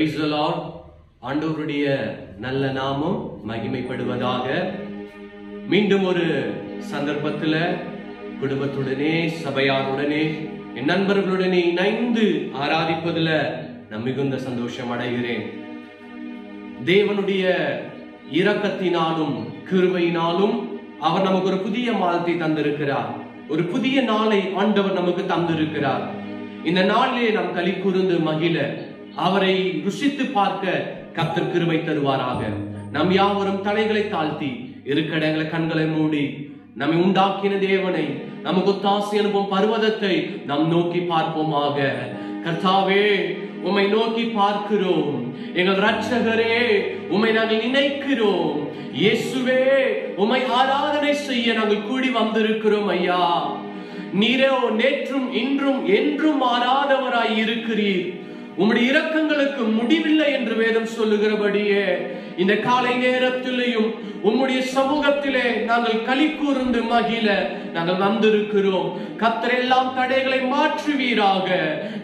Praise the Lord. ஆண்டவருடைய நல்ல நாமம் மகிமைப்படுவதாக. மீண்டும் ஒரு சந்தர்ப்பத்தில் குடும்பத்துடனே சபையாருடனே என் நண்பர்களுடனே இணைந்து ஆராதிப்பதில் நான் மிகுந்த சந்தோஷம் அடைகிறேன். தேவனுடைய இரக்கத்தினாலும் கிருபையினாலும் அவர் நமக்கு ஒரு புதிய மாதத்தை தந்திருக்கிறார். ஒரு புதிய நாளை ஆண்டவர் நமக்கு தந்திருக்கிறார். இந்த நாளிலே நாம் களி கூர்ந்து மகிழ அவரை ருசித்து பார்க்க கர்த்தர் கிருபை தருவாராக. நம் யாவரும் தலைகளை தாழ்த்தி இருக்கடங்களை கண்களை மூடி நம்மை உண்டாக்கின தேவனை, நமக்கு ஒத்தாசை அனுப்பும் பர்வதத்தை நாம் நோக்கி பார்ப்போமாக. கர்த்தாவே, உம்மை நோக்கி பார்க்கிறோம். எங்கள் இரட்சகரே, உம்மை நாங்கள் நினைக்கிறோம். இயேசுவே, உம்மை ஆராதனை செய்ய நாங்கள் கூடி வந்திருக்கிறோம். ஐயா, நீரே நேற்றும் இன்றும் என்றும் மாறாதவராய் இருக்கிறீர். உம்முடைய இரக்கங்களுக்கு முடிவில்லை என்று வேதம் சொல்லுகிறபடியே இந்த காலை நேரத்திலேயும் உம்முடைய சமூகத்திலே நாங்கள் களி கூர்ந்து மகிழ நாங்கள் வந்திருக்கிறோம். கர்த்தர் எல்லாம் தடைகளை மாற்றுவீராக.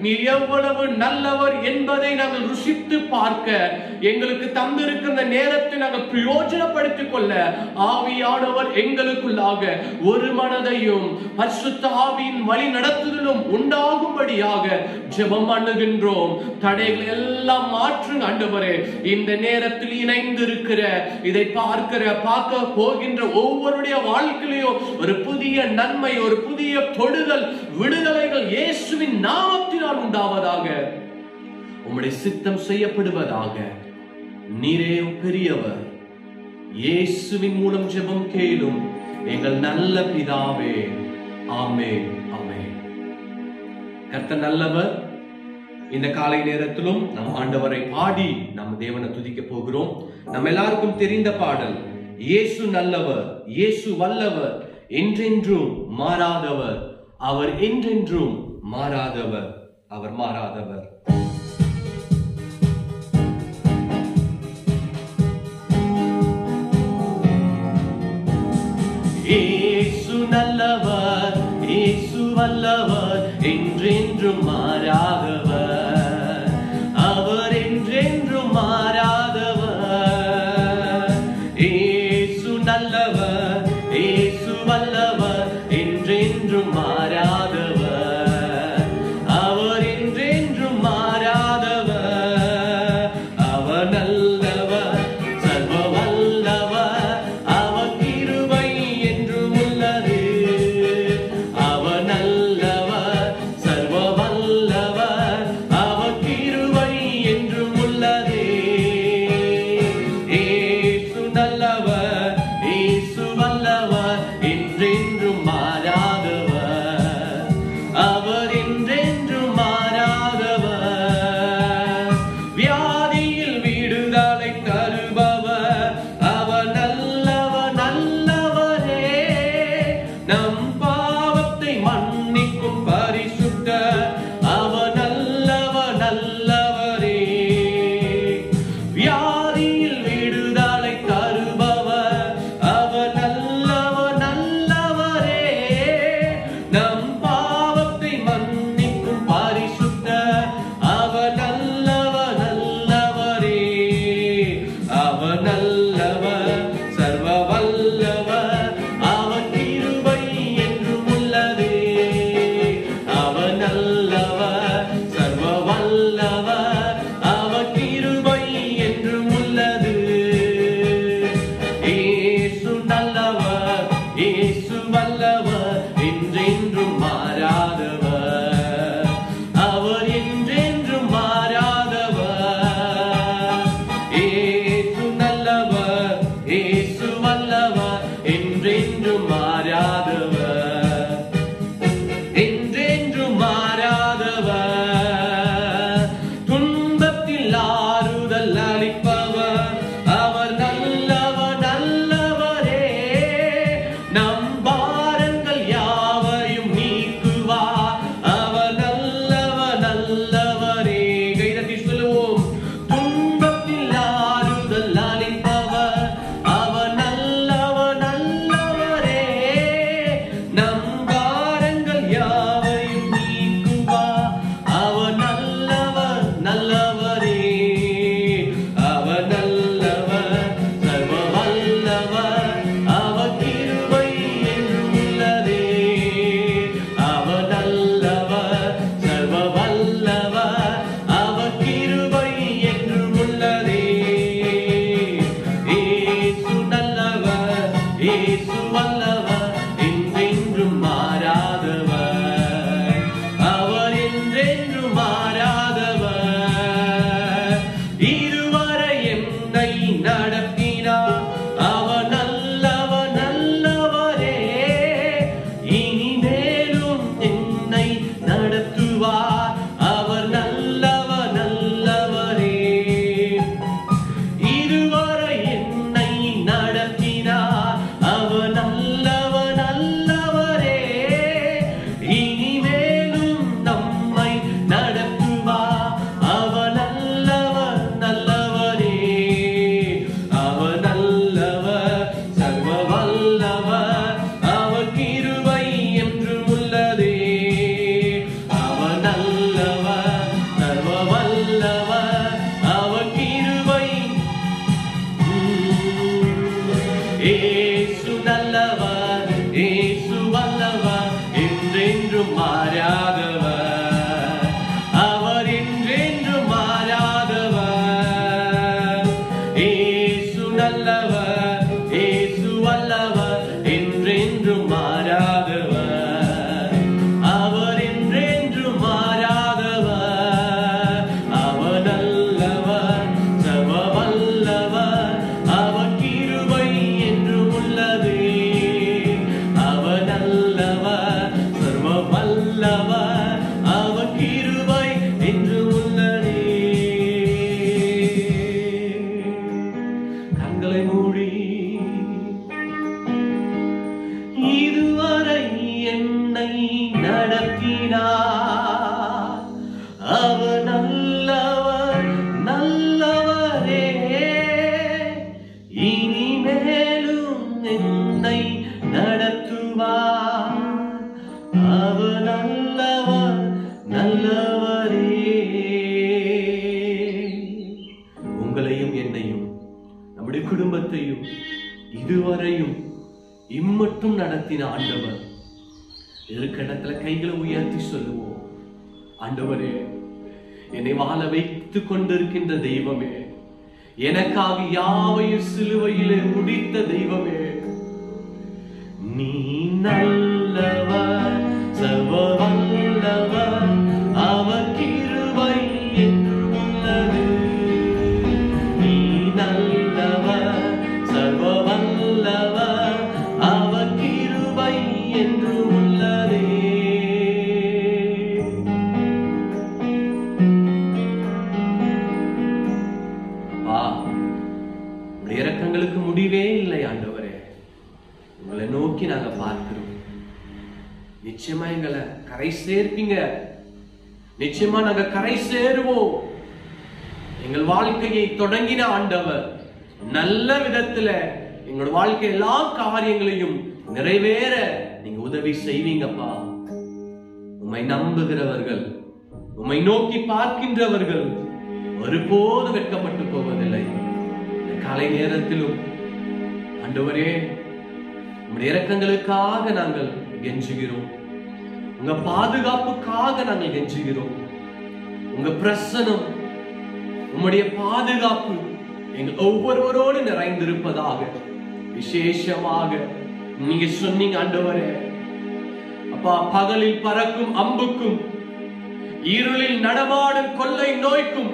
நீர் எவ்வளவு நல்லவர் என்பதை நாங்கள் ருசித்து பார்க்க எங்களுக்கு தந்திருக்கிற நேரத்தை நாங்கள் பிரயோஜனப்படுத்திக் கொள்ள ஆவியானவர் எங்களுக்குள்ளாக ஒரு மனதையும் பரிசுத்த ஆவியின் வழி நடத்துதலும் உண்டாகும்படியாக ஜெபம் பண்ணுகின்றோம். தடைகள் எல்லாம் மாற்றுங்க ஆண்டவரே. இந்த நேரத்தில் இணைந்திருக்கிற இதை பார்க்க போகின்ற ஒவ்வொருடைய வாழ்க்கையிலும் ஒரு புதிய நன்மை, ஒரு புதிய தொடுதல், விடுதலைகள் இயேசுவின் நாமத்தினால் உண்டாவதாக. உம்முடைய சித்தம் செய்யப்படுவதாக. நீரே பெரியவர். இயேசுவின் மூலம் ஜெபம் கேளும் எங்கள் நல்ல பிதாவே. ஆமென், ஆமென். கர்த்தர் நல்லவர். இந்த காலை நேரத்திலும் நம் ஆண்டவரை பாடி நம் தேவனை துதிக்க போகிறோம். நம்ம எல்லாருக்கும் தெரிந்த பாடல், இயேசு நல்லவர், இயேசு வல்லவர், என்றென்றும் மாறாதவர், அவர் என்றென்றும் மாறாதவர், அவர் மாறாதவர். இயேசு நல்லவர், இயேசு வல்லவர், என்றென்றும் மாறாதவர், அவர் என்றென்றும் மாறாதவர். இயேசு நல்லவர், இயேசு வல்லவர், என்றென்றும் மாறாதவர், அவர் என்றென்றும் மாறாதவர். அவர் நல்லவர், சர்வ வல்லவர், அவர் கிருபை என்றும் உள்ளது. அவர் நல்லவர், சர்வ வல்லவர், அவர் கிருபை என்றும் உள்ளது. இயேசு நல்லவர், இயேசு வல்லவர், என்றென்றும் மாறாதவர், அவர் என்றென்றும் மாறாதவர். வியாதியில் விடுதலை தருபவர், அவர் நல்லவர், நல்லவரே. நம் பாவத்தை மன்னிக்கும் பரிசுத்தர், அவர் நல்லவர், நல்லவரே. வியாதியில் விடுதலை தருபவர், அவர் நல்லவர், நல்லவரே. நம் பாவத்தை மன்னிக்கும் பரிசுத்தர், அவர் நல்லவர், நல்லவரே. அவர் நல்லவர், சர்வ வல்லவர், அவர் கிருபை என்றும் உள்ளது. அவர் நல்லவர், சர்வ வல்லவர், அவர் கிருபை என்றும் உள்ளது. இயேசு நல்லவர், இயேசு வல்லவர், என்றென்றும் மாறாதவர், அவர் என்றென்றும் மாறாதவர். இயேசு நல்லவர், இயேசு வல்லவர், என்றென்றும் மாறாதவர், என்றென்றும் மாறாதவர். துன்பத்தில் ஆறுதல் அளிப்பவர், அவர் நல்லவர், நல்லவரே. நம் பாரங்கள் யாவையும் நீக்குவார், அவர் நல்லவர், நல்லவரே. கைதட்டி சொல்லுவோம். துன்பத்தில் ஆறுதல் அளிப்பவர், அவர் நல்லவர், நல்லவரே. நம் பாரங்கள் யாவை என்றென்றும் மாறாதவர், அவர் என்றென்றும் மாறாதவர். இயேசு நல்லவர், இயேசு வல்லவர், என்றென்றும் மாறாதவர், அவர் என்றென்றும் மாறாதவர். அவர் நல்லவர், சர்வ வல்லவர், அவர் கிருபை என்றும் உள்ளது. அவர் நல்லவர், சர்வ வல்லவர், அவர் கிருபை என்றும் உள்ளது. கண்களை மூடி இதுவரை என்னை நடத்தினார், அவர் நல்லவர், நல்லவரே. இனிமேலும் என்னை நடத்துவார், அவர் நல்லவர், நல்லவரே. உங்களையும் என்னையும் நம்முடைய குடும்பத்தையும் இதுவரையும் இம்மட்டும் நடத்தின ஆண்டவர். இருக்க இடத்துல கைகளை உயர்த்தி சொல்லுவோம், ஆண்டவரே, என்னை வாழ வைத்துக் கொண்டிருக்கின்ற தெய்வமே, எனக்காக யாவையும் சிலுவையிலே முடித்த தெய்வமே, நீ நல்லவர், சர்வ வல்லவர், அவர் கிருபை என்று உள்ளது. நீ நல்லவர், சர்வ வல்லவர், அவர் கிருபை என்று உள்ளதே. இரக்கங்களுக்கு முடிவே இல்லை ஆண்டவரே. உங்களை நோக்கி நாங்க பார்க்கிறோம். நிச்சயமா எங்களை கரை சேர்ப்பீங்க, நிச்சயமா நாங்க கரை சேருவோம். எங்கள் வாழ்க்கையை தொடங்கின ஆண்டவர் நல்ல விதத்துல எங்களோட வாழ்க்கை எல்லா காரியங்களையும் நிறைவேற நீங்க உதவி செய்வீங்கப்பா. உம்மை நம்புகிறவர்கள், உம்மை நோக்கி பார்க்கின்றவர்கள் ஒருபோதும் வெட்கப்பட்டு போவதில்லை. காலை நேரத்திலும் ஆண்டவரே, உம்முடைய இரக்கங்களுக்காக நாங்கள் கெஞ்சுகிறோம், உங்க பாதுகாப்புக்காக நாங்கள் கெஞ்சுகிறோம். உங்க பிரசனம், உம்முடைய பாதுகாப்பு எங்கள் ஒவ்வொருவரோடு நிறைந்திருப்பதாக. விசேஷமாக நீங்க சொன்னீங்க ஆண்டவரே, அப்பா, பகலில் பறக்கும் அம்புக்கும், இருளில் நடமாடும் கொள்ளை நோய்க்கும்,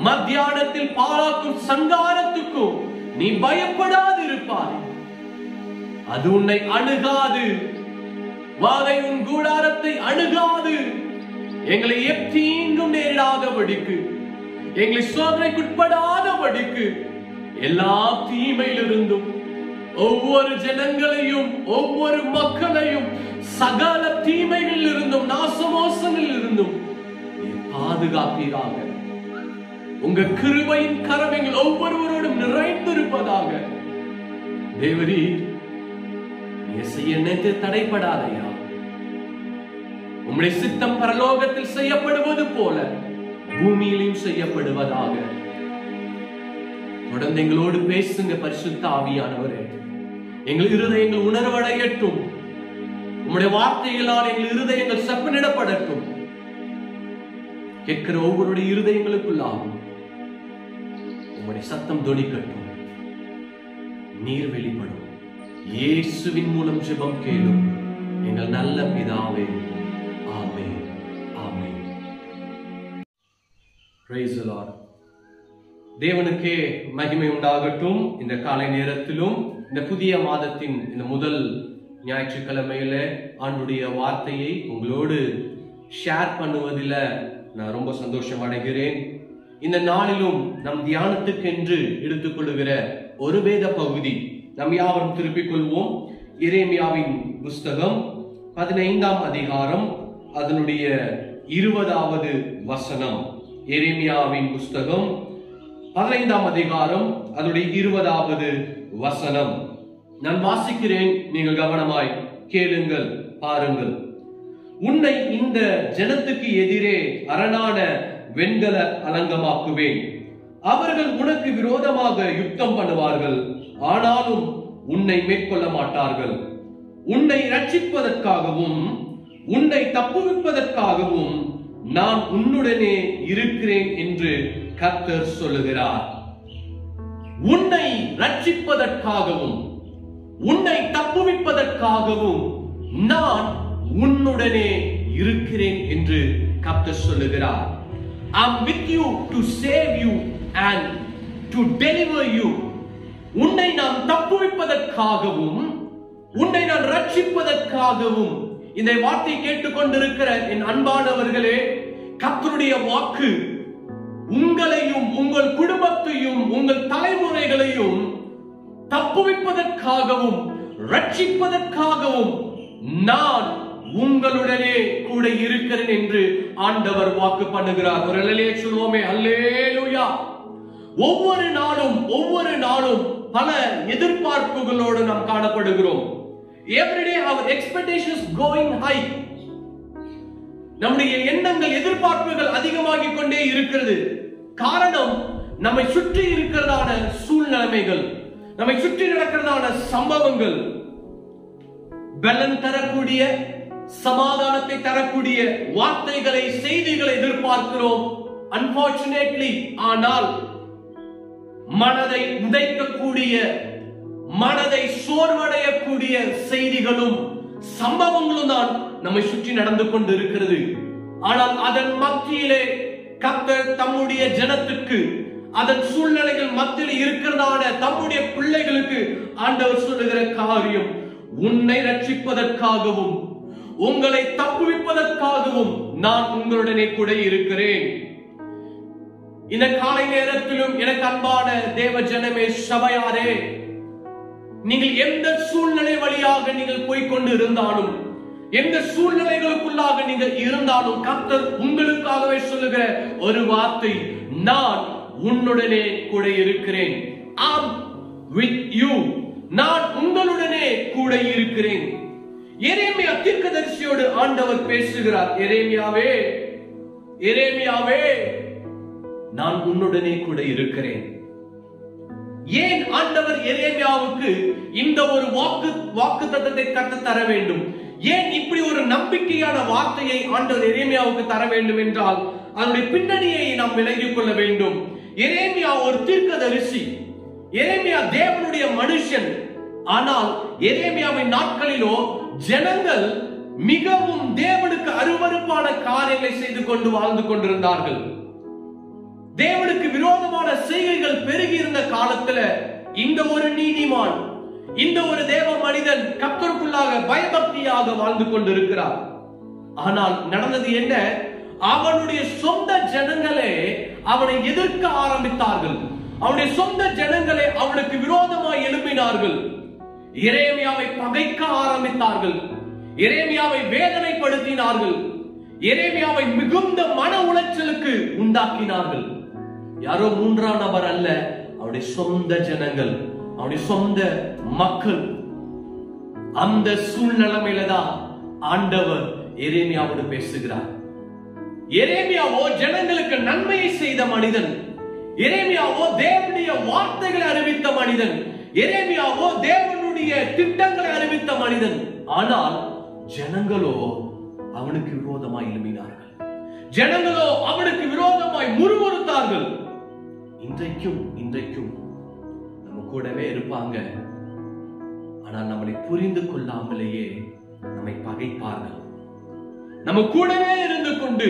மத்தியானத்தில் பாழாக்கும் சங்காரத்துக்கும் நீ பயப்படாது இருப்பாய். அது உன்னை அணுகாது, வாதை உன் கூடாரத்தை அணுகாது. எங்களை எத்தீங்கும் நேரிடாதபடிக்கு, எங்களை சோதனைக்குட்படாதபடிக்கு எல்லா தீமையிலிருந்தும் ஒவ்வொரு ஜனங்களையும், ஒவ்வொரு மக்களையும் சகல தீமைகளில் இருந்தும், நாசமோசங்களில் இருந்தும் பாதுகாப்பீராக. உங்க கிருபையின் கரம் எங்கள் ஒவ்வொருவரோடும் நிறைந்திருப்பதாக. தேவரீ, நீங்க செய்ய நினைத்து தடைப்படாதையா. உம்முடைய சித்தம் பரலோகத்தில் செய்யப்படுவது போல பூமியிலும் செய்யப்படுவதாக. தொடர்ந்து எங்களோடு பேசுங்க பரிசுத்த ஆவியானவரே. எங்கள் இருதயங்கள் உணர்வடையட்டும். உம்முடைய வார்த்தைகளால் எங்கள் இருதயங்கள் செப்பனிடப்படட்டும். கேட்கிற ஒவ்வொருடைய இருதயங்களுக்குள்ளாகும் உம்முடைய சத்தம் தொனிக்கட்டும். நீர் வெளிப்படும். இயேசுவின் மூலம் ஜெபம் கேளும் எங்கள் நல்ல பிதாவே. ஆமென், ஆமென். Praise the Lord. தேவனுக்கே மகிமை உண்டாகட்டும். இந்த காலை நேரத்திலும் இந்த புதிய மாதத்தின் இந்த முதல் ஞாயிற்றுக்கிழமையில ஆண்டுடைய வார்த்தையை உங்களோடு ஷேர் பண்ணுவதில் நான் ரொம்ப சந்தோஷம் அடைகிறேன். இந்த நாளிலும் நம் தியானத்துக்கு என்று எடுத்துக்கொள்ளுகிற ஒரு வேத பகுதி நம் யாவரும் திருப்பிக் கொள்வோம். எரேமியாவின் புஸ்தகம் 15ஆம் அதிகாரம், அதனுடைய 20வது வசனம். எரேமியாவின் புஸ்தகம் 15ஆம் அதிகாரம், அதனுடைய 20வது வசனம். நான் வாசிக்கிறேன், நீங்கள் கவனமாய் கேளுங்கள், பாருங்கள். உன்னை இந்த ஜனத்துக்கு எதிரே அரணான வெண்கல அலங்கமாக்குவேன். அவர்கள் உனக்கு விரோதமாக யுத்தம் பண்ணுவார்கள், ஆனாலும் உன்னை மேற்கொள்ள மாட்டார்கள். உன்னை ரட்சிப்பதற்காகவும் உன்னை தப்புவிப்பதற்காகவும் நான் உன்னுடனே இருக்கிறேன் என்று கர்த்தர் சொல்லுகிறார். உன்னை ரட்சிப்பதற்காகவும் உன்னை தப்புவிப்பதற்காகவும் நான் உன்னுடனே இருக்கிறேன் என்று கர்த்தர் சொல்லுகிறார். I am with you to save you and to deliver you. உன்னை நான் தப்புவிப்பதற்காகவும் உன்னை நான் ரட்சிப்பதற்காகவும். இந்த வார்த்தை கேட்டுக்கொண்டிருக்கிற என் அன்பானவர்களே, கர்த்தருடைய வாக்கு உங்களையும் உங்கள் குடும்பத்தையும் உங்கள் தலைமுறைகளையும் தப்புவிப்பதற்காகவும் ரட்சிப்பதற்காகவும் நான் உங்களுடனே கூட இருக்கிறேன் என்று ஆண்டவர் வாக்கு பண்ணுகிறார். ஒரு அல்லேலூயா சொல்வோமே. அல்லேலூயா. ஒவ்வொரு நாளும் பல எதிர்பார்ப்புகளோடு நாம் காணப்படுகிறோம். Every day our expectations going high. நம்முடைய எண்ணங்கள் எதிர்பார்ப்புகள் அதிகமாகிக் கொண்டே இருக்கிறது. காரணம், நம்மை சுற்றி இருக்கிறதான சூழ்நிலைமைகள், நம்மை சுற்றி நடக்கிறதான சம்பவங்கள், பலன் தரக்கூடிய சமாதானத்தை தரக்கூடிய வார்த்தைகளை செய்திகளை எதிர்பார்க்கிறோம். அன்பார்ச்சுனேட்லி, ஆனால் மனதை உதைக்கக்கூடிய மனதை சோர்வடையக்கூடிய செய்திகளும் சம்பவங்களும் தான் நம்மை சுற்றி நடந்து கொண்டு இருக்கிறது. ஆனால் அதன் மத்தியிலே கர்த்தர் தம்முடைய ஜனத்துக்கு அதன் சூழ்நிலைகள் மத்தியில் இருக்கிறதான தம்முடைய பிள்ளைகளுக்கு ஆண்டவர் சொல்லுகிற காரியம், உன்னை ரட்சிப்பதற்காகவும் உங்களை தப்புவிப்பதற்காகவும் நான் உங்களுடனே கூட இருக்கிறேன். இந்த காலை நேரத்திலும் எனக்கு அன்பான தேவ ஜனமே, சபையாரே, நீங்கள் எந்த சூழ்நிலை வழியாக நீங்கள் போய்கொண்டு இருந்தாலும், எந்த சூழ்நிலைகளுக்குள்ளாக நீங்கள் இருந்தாலும், கர்த்தர் உங்களுக்காகவே சொல்லுகிற ஒரு வார்த்தை, நான் உன்னுடனே கூட இருக்கிறேன். I am with you. நான் உங்களுடனே கூட இருக்கிறேன். எரேமியா தீர்க்கதரிசியோடு ஆண்டவர் பேசுகிறார். எரேமியாவே, எரேமியாவே, நான் உன்னுடனே கூட இருக்கிறேன். ஏன் ஆண்டவர் எரேமியாவுக்கு இந்த ஒரு வாக்குத்தத்தத்தை கற்றுத் தர வேண்டும்? ஏன் இப்படி ஒரு நம்பிக்கையான வார்த்தையை ஆண்டவர் எரேமியாவுக்கு தர வேண்டும் என்றால், அதனுடைய பின்னணியை நாம் விளங்கிக் கொள்ள வேண்டும். எரேமியா ஒரு தீர்க்கதரிசி. எரேமியா தேவனுடைய மனுஷன். ஆனால் எரேமியாவின் நாட்களிலோ ஜனங்கள் மிகவும் தேவனுக்கு அருவருப்பான காரியங்களை செய்து கொண்டு வாழ்ந்து கொண்டிருந்தார்கள். தேவனுக்கு விரோதமான செய்கைகள் பெருகி இருந்த காலத்துல இந்த ஒரு நீதிமான், இந்த ஒரு தேவ மனிதன் கர்த்தருக்குள்ளாக பயபக்தியாக வாழ்ந்து கொண்டிருக்கிறார். ஆனால் நடந்தது என்ன? அவனுடைய சொந்த ஜனங்களே அவனை எதிர்க்க ஆரம்பித்தார்கள். அவனுடைய சொந்த ஜனங்களே அவனுக்கு விரோதமாய் எழும்பினார்கள். எரேமியாவை பகைக்க ஆரம்பித்தார்கள். எரேமியாவை வேதனைப்படுத்தினார்கள். எரேமியாவை மிகுந்த மன உளைச்சலுக்கு உண்டாக்கினார்கள். யாரோ மூன்றாம் நபர் அல்ல, அவருடைய சொந்த ஜனங்கள், அவருடைய சொந்த மக்கள். அந்த சூழ்நிலையில தான் ஆண்டவர் எரேமியாவோடு பேசுகிறார். எரேமியாவோ ஜனங்களுக்கு நன்மையை செய்த மனிதன். எரேமியாவோ தேவனுடைய வார்த்தைகளை அறிவித்த மனிதன். எரேமியாவோ தேவனுடைய திட்டங்களை அறிவித்த மனிதன். ஆனால் ஜனங்களோ அவனுக்கு விரோதமாய் எழும்பினார்கள். ஜனங்களோ அவனுக்கு விரோதமாய் முறுமுறுத்தார்கள். இன்றைக்கும் நம்ம கூடவே இருப்பாங்க. ஆனால் நம்மளை புரிந்து கொள்ளாமலேயே நம்மை பகைப்பார்கள். நம்ம கூடவே இருந்து கொண்டு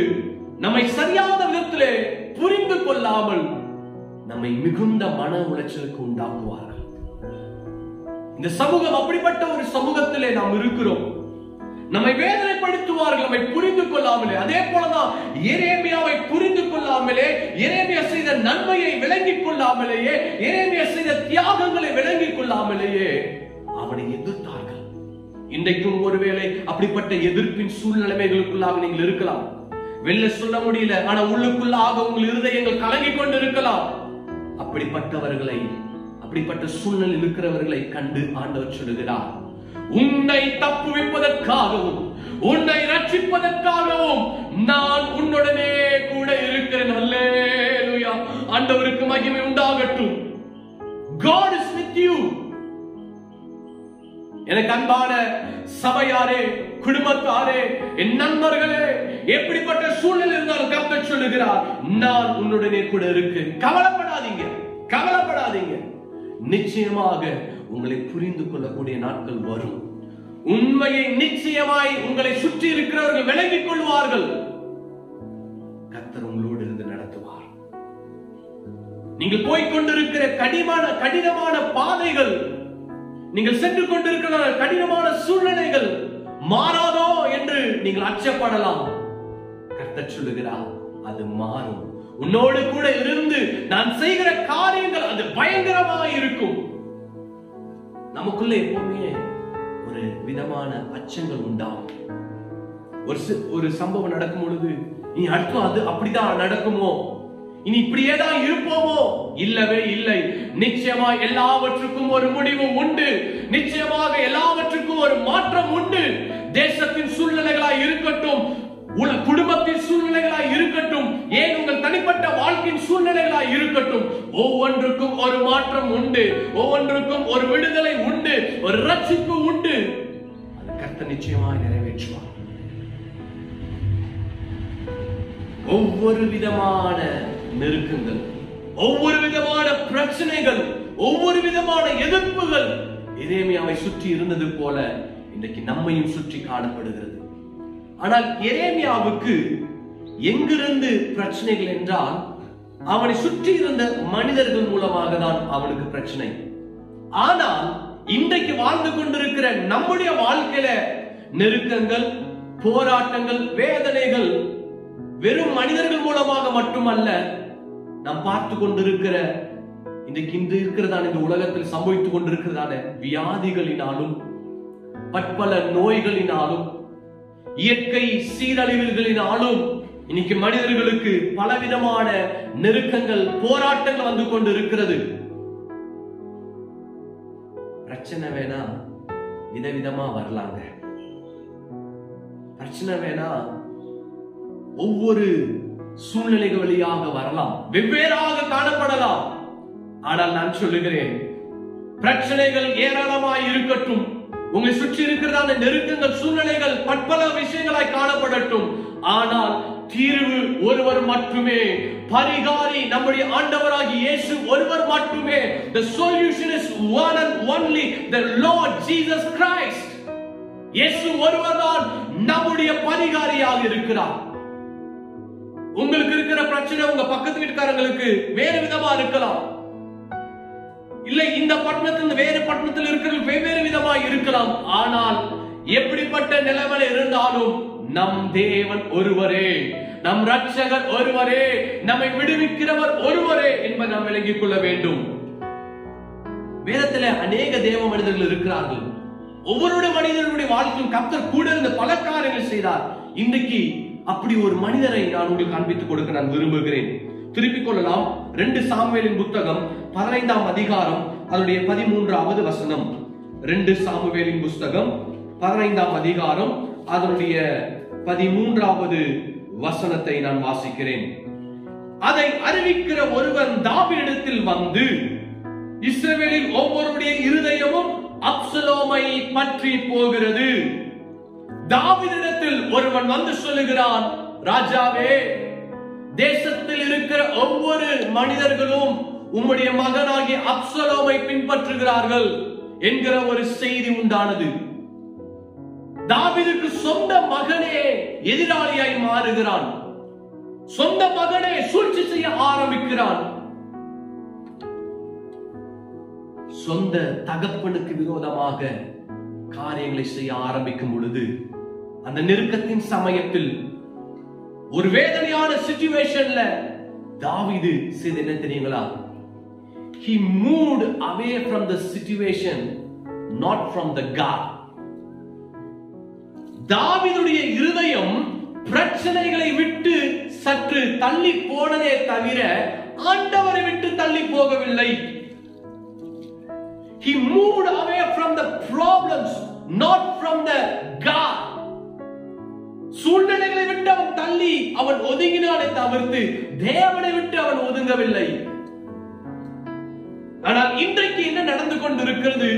நம்மை சரியான விதத்திலே புரிந்து கொள்ளாமல் நம்மை மிகுந்த மன உளைச்சலுக்கு உண்டாக்குவார்கள். இந்த சமூகம் அப்படிப்பட்ட ஒரு சமூகத்திலே நாம் இருக்கிறோம். நம்மை வேதனைப்படுத்துவார்கள், நம்மை புரிந்து கொள்ளாமலே. அதே போலதான் எரேமியாவை புரிந்து கொள்ளாமலே, எரேமியா செய்த நன்மையை விளங்கிக் கொள்ளாமலேயே, எரேமியா செய்த தியாகங்களை விளங்கிக் கொள்ளாமலேயே அவனை எதிர்த்தார்கள். இன்றைக்கும் ஒருவேளை அப்படிப்பட்ட எதிர்ப்பின் சூழ்நிலைமைகளுக்குள்ளாக நீங்கள் இருக்கலாம். வெளில சொல்ல முடியல, ஆனா உள்ளுக்குள்ளாக உங்கள் இருதயங்கள் கலங்கிக் கொண்டு இருக்கலாம். அப்படிப்பட்டவர்களை, அப்படிப்பட்ட சூழ்நிலை இருக்கிறவர்களை கண்டு ஆண்டவர் சொல்லுகிறார், உன்னை தப்புவிப்பதற்காகவும் உன்னை ரட்சிப்பதற்காகவும் நான் உன்னுடனே கூட இருக்கிறேன். அல்லேலூயா. ஆண்டவருக்கு மகிமை உண்டாகட்டும். God is with you. எனக்கு அன்பான சபையாரே, குடும்பத்தாரே, என் நண்பர்களே, எப்படிப்பட்ட சூழ்நிலை இருந்தாலும் கர்த்தர் சொல்லுகிறார், நான் உன்னுடனே கூட இருக்கு. கவலைப்படாதீங்க, கவலைப்படாதீங்க. நிச்சயமாக உங்களை புரிந்து கொள்ளக்கூடிய நாட்கள் வரும். உண்மையை நிச்சயமாய் உங்களை சுற்றி இருக்கிறவர்கள் விளங்கிக் கொள்வார்கள். கர்த்தர் உங்களோடு இருந்து நடத்துவார். நீங்கள் போய்கொண்டிருக்கிற கடினமான பாதைகள், நீங்கள் சென்று கொண்டிருக்கிற கடினமான சூழ்நிலைகள் மாறாதோ என்று நீங்கள் அச்சப்படலாம். கர்த்தர் சொல்லுகிறார், அது மாறும். உன்னோடு கூட இருந்து நான் செய்கிற காரியங்கள் அது பயங்கரமாக இருக்கும். நமக்குள்ள எப்பவுமே ஒரு விதமான அச்சங்கள் உண்டாகும். ஒரு சம்பவம் நடக்கும் பொழுது, நீ அடுத்து அது அப்படிதான் நடக்குமோ, இனி இப்படியே தான் இருப்போமோ? இல்லவே இல்லை. நிச்சயமா எல்லாவற்றுக்கும் ஒரு முடிவு உண்டு. நிச்சயமாக எல்லாவற்றுக்கும் ஒரு மாற்றம் உண்டு. தேசத்தின் சூழ்நிலைகளாய் இருக்கட்டும், குடும்பத்தின் சூழ்நிலைகளாய் இருக்கட்டும், ஏன் உங்கள் தனிப்பட்ட வாழ்க்கையின் சூழ்நிலைகளாய் இருக்கட்டும், ஒவ்வொன்றுக்கும் ஒரு மாற்றம் உண்டு. ஒவ்வொன்றுக்கும் ஒரு விடுதலை உண்டு, ஒரு ரட்சிப்பு உண்டு. அது கர்த்தர் நிச்சயமாய் நிறைவேற்றுவார். ஒவ்வொரு விதமான நெருக்கங்கள், ஒவ்வொரு விதமான பிரச்சனைகள், ஒவ்வொரு விதமான எதிர்ப்புகள் எரேமியாவை சுற்றி இருந்தது போல இன்றைக்கு நம்மையும் சுற்றி காணப்படுகிறது. ஆனால் எரேமியாவுக்கு எங்கிருந்து பிரச்சனைகள் என்றால், அவனை சுற்றி இருந்த மனிதர்கள் மூலமாக தான் அவனுக்கு பிரச்சனை. ஆனால் இன்றைக்கு வாழ்ந்து கொண்டிருக்கிற நம்முடைய வாழ்க்கையில நெருக்கங்கள், போராட்டங்கள், வேதனைகள் வெறும் மனிதர்கள் மூலமாக மட்டுமல்ல, நாம் பார்த்து கொண்டிருக்கிற இன்று இருக்கிறதான இந்த உலகத்தில் சம்பவித்துக் கொண்டிருக்கிறதான வியாதிகளினாலும், பற்பல நோய்களினாலும், இயற்கை சீரழிவுகளினாலும் இன்னைக்கு மனிதர்களுக்கு பலவிதமான நெருக்கங்கள், போராட்டங்கள் வந்து கொண்டு இருக்கிறது. பிரச்சனை வேணா விதவிதமா வரலாங்க. பிரச்சனை வேணா ஒவ்வொரு சூழ்நிலைகள் வழியாக வரலாம், வெவ்வேறாக காணப்படலாம். ஆனால் நான் சொல்லுகிறேன், பிரச்சனைகள் ஏராளமாய் இருக்கட்டும், உங்களை சுற்றி இருக்கிறதான நெருக்கங்கள், சூழ்நிலைகள் பற்பல விஷயங்களாய் காணப்படட்டும், ஆனால் தீர்வு ஒருவர் மட்டுமே. பரிகாரி நம்முடைய ஆண்டவராகிய இயேசு ஒருவர் மட்டுமே. The solution is one and only the Lord Jesus Christ. இயேசு ஒருவர்தான் நம்முடைய பரிகாரியாக இருக்கிறார். உங்களுக்கு இருக்கிற பிரச்சனை உங்க பக்கத்து வீட்டுக்காரங்களுக்கு வேறு விதமா இருக்கலாம், இல்லை இந்த பட்டணத்தில் வேறு பட்டணத்தில் இருக்கிற வெவ்வேறு விதமா இருக்கலாம். ஆனால் எப்படிப்பட்ட நிலைமை இருந்தாலும் நம் தேவன் ஒருவரே, நம் ரட்சகர் ஒருவரே, நம்மை விடுவிக்கிறவர் ஒருவரே என்பதை நாம் விளங்கிக் கொள்ள வேண்டும். வேதத்தில் அநேக தேவ மனிதர்கள் இருக்கிறார்கள். ஒவ்வொரு மனிதர்களுடைய வாழ்க்கையும் கர்த்தர் கூட இருந்து பல காரியங்கள் செய்தார். இன்றைக்கு அப்படி ஒரு மனிதரை நான் உங்களுக்கு காண்பித்துக் கொடுக்க நான் விரும்புகிறேன். திருப்பிக் கொள்ளலாம். 2 சாமுவேலின் புத்தகம் 15ஆம் அதிகாரம் அதனுடைய 13வது வசனம். 2 சாமுவேலின் புத்தகம் 15ஆம் அதிகாரம் அதனுடைய 13வது வசனத்தை நான் வாசிக்கிறேன். அதை அறிவிக்கிற ஒருவன் தாவீதிடத்தில் வந்து, இஸ்ரவேலில் ஒவ்வொருடைய இருதயமும் அப்சலோமை பற்றி போகிறது. தாவீதிடத்தில் ஒருவன் வந்து சொல்லுகிறான், ராஜாவே, தேசத்தில் இருக்கிற ஒவ்வொரு மனிதர்களும் உம்முடைய மகனாகிய அப்சலோமை பின்பற்றுகிறார்கள் என்கிற ஒரு செய்தி உண்டானது. தாவீதுக்கு சொந்த மகனே எதிராளியாய் மாறுகிறான். சொந்த மகனே சூழ்ச்சி செய்ய ஆரம்பிக்கிறான். சொந்த தகப்பனுக்கு விரோதமாக காரியங்களை செய்ய ஆரம்பிக்கும் பொழுது, அந்த நெருக்கத்தின் சமயத்தில் ஒரு வேதனையான சிச்சுவேஷன்ல தாவீது செய்த என்ன தெரியுங்களா? He moved away from the situation, not from the God. தாவீதுடைய இருதயம் பிரச்சனைகளை விட்டு சற்று தள்ளி போனதே தவிர ஆண்டவரை விட்டு தள்ளி போகவில்லை. He moved away from the problems, not from the God. சூழ்நிலைகளை விட்டு அவன் தள்ளி அவன் ஒதுங்கினானே தவிர்த்து தேவனை விட்டு அவன் ஒதுங்கவில்லை. ஆனால் இன்றைக்கு என்ன நடந்து கொண்டிருக்கிறது?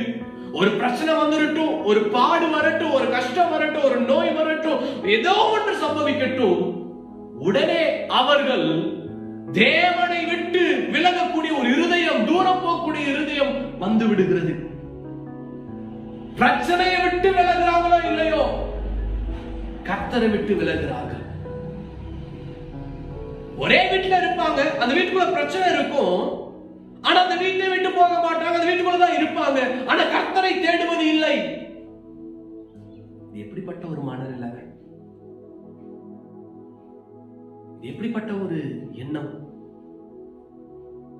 ஒரு பிரச்சனை வந்துடட்டும், ஒரு பாடு வரட்டும், ஒரு கஷ்டம் வரட்டும், ஒரு நோய் வரட்டும், ஏதோ ஒன்று சம்பவிக்கட்டும், உடனே அவர்கள் தேவனை விட்டு விலகக்கூடிய ஒரு இருதயம், தூரம் போகக்கூடிய இருதயம் வந்து விடுகிறது. பிரச்சனையை விட்டு விலகுறாங்களோ இல்லையோ, கர்த்தரை விட்டு விலகுறாங்க. ஒரே வீட்டுல இருப்பாங்க, அந்த வீட்டுக்குள்ள பிரச்சனை இருக்கும், ஆனா அந்த வீட்டை விட்டு போக மாட்டாங்க, அந்த வீட்டுக்குள்ளதான் இருப்பாங்க, ஆனா கர்த்தரை தேடுவது இல்லை. எப்படிப்பட்ட ஒரு மனநிலை, எப்படிப்பட்ட ஒரு எண்ணம்.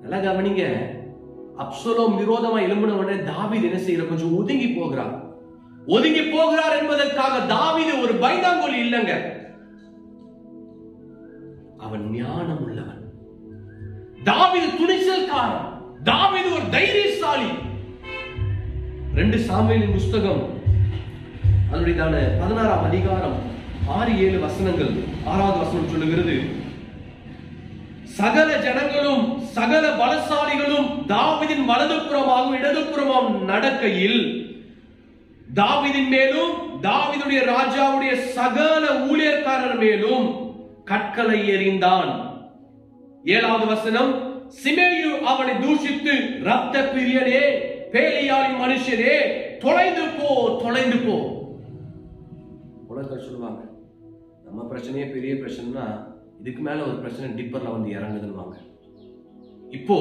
நல்லா கவனிங்க. அப்சலோம் விரோதமா எழும்பின உடனே தாவீது என்ன செய்யற, கொஞ்சம் ஒதுங்கி போகிறார். ஒதுங்கி போகிறார் என்பதற்காக தாவீது ஒரு பைந்தாங்கோலி இல்லைங்க, அவன் ஞானம் உள்ளவன். தாவீது துணிச்சல்காரன், தாவீது ஒரு தைரியசாலி. 2 சாமுவேலின் புஸ்தகம் அதனுடையதான 16ஆம் அதிகாரம் 6-7 வசனங்கள். 6வது வசனம் சொல்லுகிறது, சகல ஜனங்களும் சகல பலசாலிகளும் தாவீதின் வலதுபுறமாகவும் இடதுபுறமாகவும் நடக்கையில் தாவீதின் மேலும் தாவீதுடைய ராஜாவுடைய சகல ஊழியக்காரர் மேலும் கற்களை எறிந்தான். 7வது வசனம், சிமேயு அவனை தூஷித்து, ரத்த பிரியனே, பேலியாளின் மனுஷனே, தொலைந்து போ, தொலைந்து போ. உலகத்தில் சொல்லுவாங்க, நம்ம பிரச்சனையே பெரிய பிரச்சனைனா இதுக்கு மேல ஒரு பிரச்சனை டிப்பர்ல வந்து இறங்குதுன்னு. இப்போ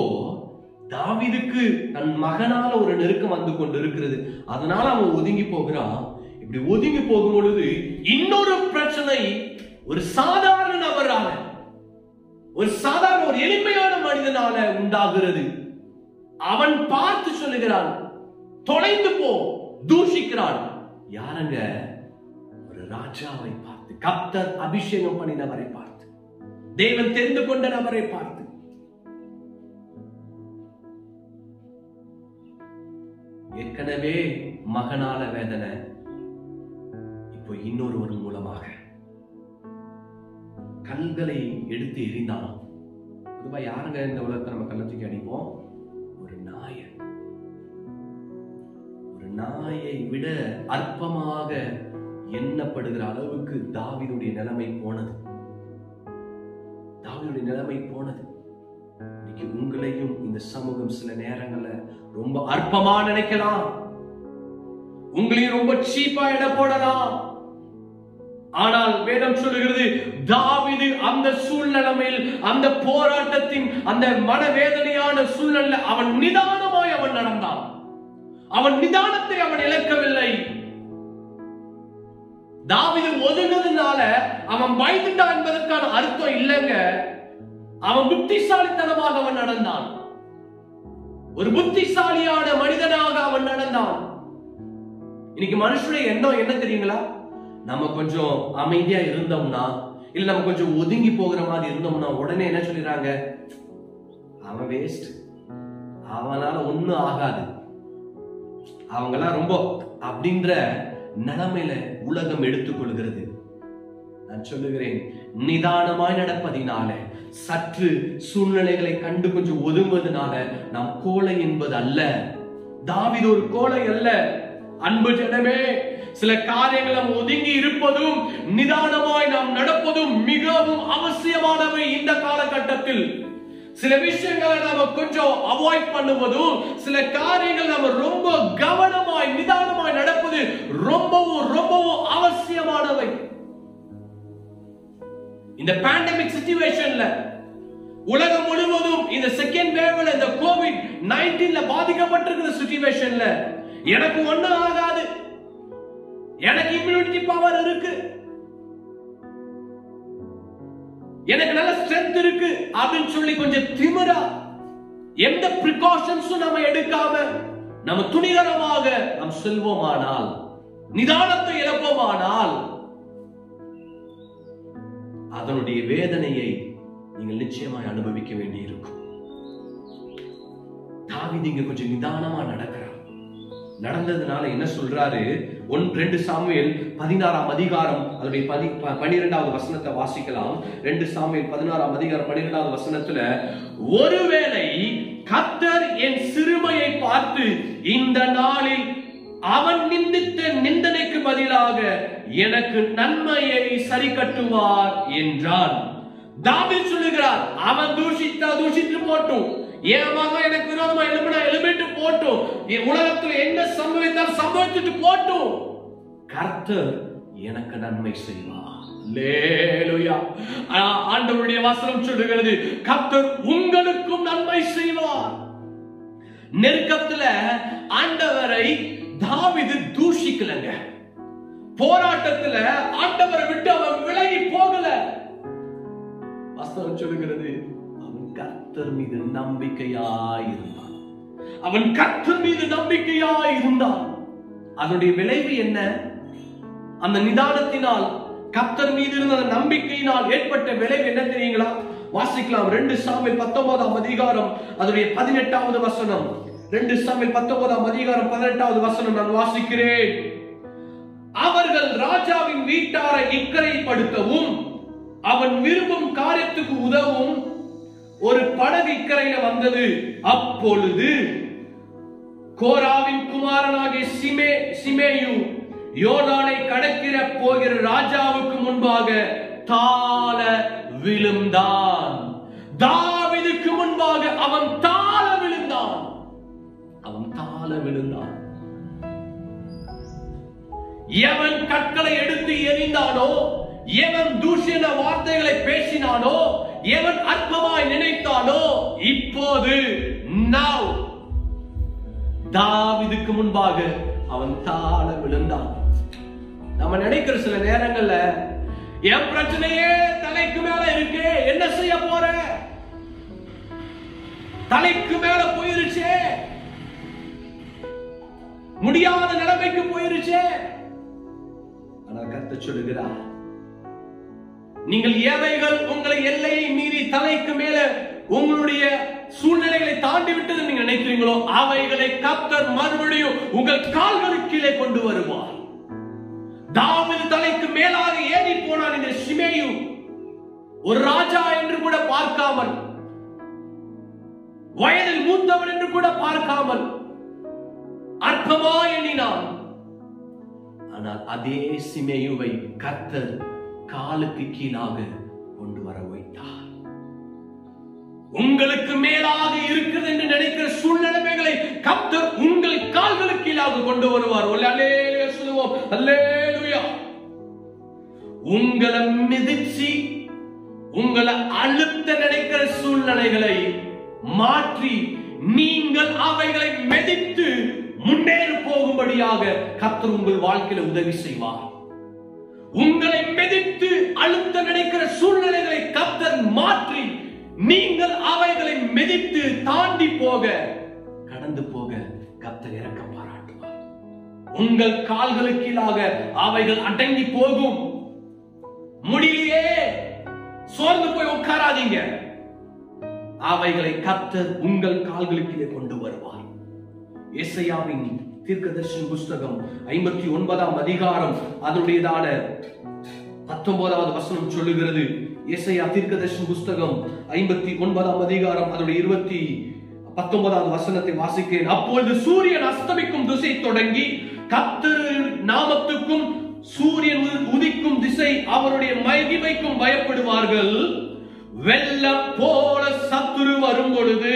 தாவீதுக்கு தன் மகனால ஒரு நெருக்கம் வந்து கொண்டு இருக்கிறது, அதனால அவன் ஒதுங்கி போகிறான். இப்படி ஒதுங்கி போகும் பொழுது இன்னொரு பிரச்சனை ஒரு சாதாரண நபரால, ஒரு சாதாரண ஒரு எளிமையான மனிதனால உண்டாகிறது. அவன் பார்த்து சொல்லுகிறான், தொலைந்து போ, தூஷிக்கிறான். யாரங்க? ஒரு ராஜாவை பார்த்து, கர்த்தர் அபிஷேகம் பண்ணினவரை பார்த்து, தேவன் தெரிந்து கொண்ட நபரை பார்த்து. ஏற்கனவே மகனால வேதனை, இப்போ இன்னொருவர் மூலமாக கல்களை எடுத்து எறிந்தான். பொதுவா யாருங்க இந்த உலகத்தை நம்ம கல்லை தூக்கி அடிப்போம்? ஒரு நாயை. ஒரு நாயை விட அற்பமாக எண்ணப்படுகிற அளவுக்கு தாவீதுடைய நிலைமை போனது. தாவீதுடைய நிலைமை போனது. இன்னைக்கு உங்களையும் இந்த சமூகம் சில நேரங்கள்ல ரொம்ப அற்பமா நினைக்கலாம், உங்களையும் ரொம்ப சீப்பா எடை போடலாம். ஆனால் வேதம் சொல்லுகிறது, தாவீது அந்த சூழ்நிலையில், அந்த போராட்டத்தின் அந்த மனவேதனையான சூழ்நிலை அவன் நிதானமாய் அவன் நடந்தான். அவன் நிதானத்தை அவன் இழக்கவில்லை. தாவீது ஒதுங்கினதுனால அவன் பயந்துட்டான் என்பதற்கான அர்த்தம் இல்லைங்க. அவன் புத்திசாலித்தனமாக அவன் நடந்தான். ஒரு புத்திசாலியான மனிதனாக அவன் நடந்தான். இன்னைக்கு மனுஷனுடைய எண்ணம் என்ன தெரியுங்களா? நம்ம கொஞ்சம் அமைதியா இருந்தோம்னா, இல்ல நம்ம கொஞ்சம் ஒதுங்கி போகிற மாதிரி இருந்தோம்னா உடனே என்ன சொல்லிடுறாங்க, அவன் வேஸ்ட், அவனால ஒண்ணும் ஆகாது, அவங்கெல்லாம் ரொம்ப அப்படின்ற நிலைமையில உலகம் எடுத்துக்கொள்கிறது. நான் சொல்லுகிறேன், நிதானமாய் நடப்பதினால, சற்று சூழ்நிலைகளை கண்டு கொஞ்சம் ஒதுங்குவதனால நாம் கோழை என்பது அல்ல. தாவீது ஒரு கோழை அல்ல. அன்பு ஜனமே, சில காரியங்கள் நாம் ஒதுங்கி இருப்பதும் நிதானமாய் நாம் நடப்பதும் மிகவும் அவசியமானவை. இந்த காலகட்டத்தில் சில விஷயங்களை நாம கொஞ்சம் அவாய்ட் பண்ணுவதும், சில காரியங்கள் நாம ரொம்ப கவனமாய் நிதானமாய் நடப்பது ரொம்பவும் ரொம்பவும் அவசியமானவை. இந்த பேண்டமிக் சிச்சுவேஷன்ல உலகம் முழுவதும் இந்த செகண்ட் வேவ்ல, இந்த கோவிட்-19 பாதிக்கப்பட்டிருக்கிற சிச்சுவேஷன்ல எனக்கு ஒண்ணும் ஆகாது, எனக்கு இம்யூனிட்டி பவர் இருக்கு, எனக்கு நல்ல ஸ்ட்ரென்த் இருக்கு அப்படின்னு சொல்லி கொஞ்சம் திமிரா எந்த பிரிகாஷன்ஸும் நம்ம எடுக்காம நம்ம துணிகரமாக நாம் செல்வோமானால், நிதானத்தை இழப்போமானால், அதனுடைய வேதனையை நீங்கள் நிச்சயமாய் அனுபவிக்க வேண்டி இருக்கும். தாவீது இங்க கொஞ்சம் நிதானமா நடக்கிறார். நடந்ததுனால என்ன சொல்றாரு? 2 சாமுவேல் 16ஆம் அதிகாரம் அதனுடைய 12வது வசனத்தை வாசிக்கலாம். 2 சாமுவேல் 16ஆம் அதிகாரம் 12வது வசனத்துல, ஒருவேளை கர்த்தர் என் சிறுமையை பார்த்து இந்த நாளில் அவன் நிந்தித்த நிந்தனைக்கு பதிலாக எனக்கு நன்மையை சரி கட்டுவார் என்றான். தாவீது சொல்லுகிறார், அவன் தூஷித்து போட்டும், என் மகன் எனக்கு விரோதமா எழுப்பிட்டு போட்டும், உலகத்தில் என்ன சம்பவித்தால் சம்பவிச்சுட்டு போட்டும், கர்த்தர் எனக்கு நன்மை செய்வார். அல்லேலூயா. ஆண்டவருடைய வசனம் சொல்லுகிறது, கர்த்தர் உங்களுக்கும் நன்மை செய்வார். நெருக்கத்துல ஆண்டவரை தாவீது தூஷிக்கலங்க. போராட்டத்துல ஆண்டவரை விட்டு அவன் விலகி போகல. வசனம் சொல்லுகிறது, அவன் கர்த்தர் மீது நம்பிக்கையாயிருந்தான். அவன் கர்த்தர் மீது நம்பிக்கையாயிருந்தான். அதனுடைய விளைவு என்ன? அந்த நிதானத்தினால், கர்த்தர் மீது இருந்த நம்பிக்கையினால் ஏற்பட்ட விளைவு என்ன தெரியுங்களா? வாசிக்கலாம். 2 சாமுவேல் 19ஆம் அதிகாரம் அதனுடைய 18வது வசனம். 2 சாமுவேல் 19ஆம் அதிகாரம் 18வது வசனம் நான் வாசிக்கிறேன். அவர்கள் ராஜாவின் வீட்டாரை இக்கரைப்படுத்தவும் அவன் விரும்பும் காரியத்துக்கு உதவும் ஒரு படகு இக்கரையில வந்தது. அப்பொழுது கோராவின் குமாரனாகிய சிமேயு யோர்தானை கடக்கிற போகிற ராஜாவுக்கு முன்பாக தாழ விழுந்தான். தாவீதுக்கு முன்பாக அவன் தாழ விழுந்தான். எவன் கற்களை எடுத்து எறிந்தானோ, எவன் தூஷண வார்த்தைகளை பேசினானோ, எவன் அற்பமாய் நினைத்தானோ, இப்போது தாவீதுக்கு முன்பாக அவன் தாழ விழுந்தான். நம்ம நினைக்கிற சில நேரங்கள்ல, என் பிரச்சனையே தலைக்கு மேல இருக்கு, என்ன செய்ய போற? தலைக்கு மேல போயிருச்சே, முடியாத நிலைமைக்கு போயிருச்சே. ஆனால் கர்த்தர் சொல்லுகிறார், நீங்கள் எவைகள் உங்களை எல்லையை மீறி தலைக்கு மேல உங்களுடைய சூழ்நிலைகளை தாண்டி விட்டது நீங்க நினைக்கிறீங்களோ, அவைகளை கர்த்தர் மறுபடியும் உங்கள் கால்களுக்கு கீழே கொண்டு வருவார். தாவீது தலைக்கு மேலாக ஏறி போனான். இந்த சிமேயு ஒரு ராஜா என்று கூட பார்க்காமல், வயதில் மூத்தவன் என்று கூட பார்க்காமல் அற்பமா எண்ணினான். ஆனால் அதே சிமேயுவை கர்த்தர் காலுக்கு கீழாக கொண்டு வர வைத்தார். உங்களுக்கு மேலாக இருக்குது என்று நினைக்கிற சூழ்நிலைகளை கர்த்தர் உங்கள் கால்களுக்கு கீழாக கொண்டு வருவார். அல்லேலூயா சொல்லுவோம். அல்லேலூயா. உங்களை மிதிச்சு உங்களை அழுத்த நினைக்கிற சூழ்நிலைகளை மாற்றி நீங்கள் அவைகளை மிதித்து முன்னேறி போகும்படியாக கர்த்தர் உங்கள் வாழ்க்கையில உதவி செய்வார். உங்களை மிதித்து அழுத்த நினைக்கிற சூழ்நிலைகளை கர்த்தர் மாற்றி நீங்கள் அவைகளை மிதித்து தாண்டி போக, கடந்து போக கர்த்தர் இரக்கம் பாராட்டுவார். உங்கள் கால்களுக்கு கீழாக அவைகள் அடங்கி போகும். முடியலையே, சோர்ந்து போய் உட்காராதீங்க. அவைகளை கர்த்தர் உங்கள் கால்களுக்கு கீழே கொண்டு வருவார். எசையாவின் தீர்க்கதரிசன புஸ்தகம் 59ஆம் அதிகாரம் அதனுடையதான 19வது வசனம் சொல்லுகிறது. எசையா தீர்க்கதரிசன புஸ்தகம் 59ஆம் அதிகாரம் அதனுடைய 19வது வசனத்தை வாசிக்கிறேன். அப்பொழுது சூரியன் அஸ்தமிக்கும் திசை தொடங்கி கர்த்தர் நாமத்துக்கும் சூரியன் உதிக்கும் திசை அவருடைய மகிமைக்கும் பயப்படுவார்கள். வெள்ளம் போல சத்துரு வரும் பொழுது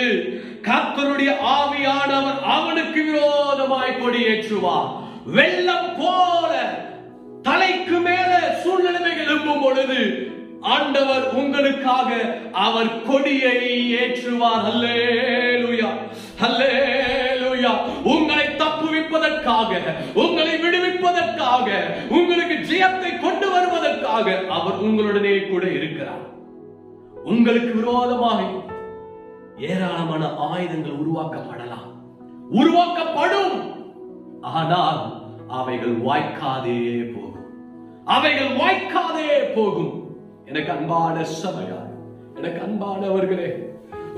கர்த்தருடைய ஆவியானவர் அவனுக்கு விரோதமாய் கொடியேற்றுவார். வெள்ளம் போல தலைக்கு மேல சூழ்நிலைகள் எழும்பும் பொழுது ஆண்டவர் உங்களுக்காக அவர் கொடியை ஏற்றுவார். அல்லேலூயா, அல்லேலூயா. உங்களை தப்புவிப்பதற்காக, உங்களை விடுவிப்பதற்காக, உங்களுக்கு ஜெயத்தை கொண்டு வருவதற்காக அவர் உங்களுடனே கூட இருக்கிறார். உங்களுக்கு விரோதமாக ஏராளமான ஆயுதங்கள் உருவாக்கப்படலாம், உருவாக்கப்படும். ஆனால் அவைகள் வாய்க்காதே போகும், அவைகள் வாய்க்காதே போகும். எனக்கு அன்பான சபையார், எனக்கு அன்பானவர்களே,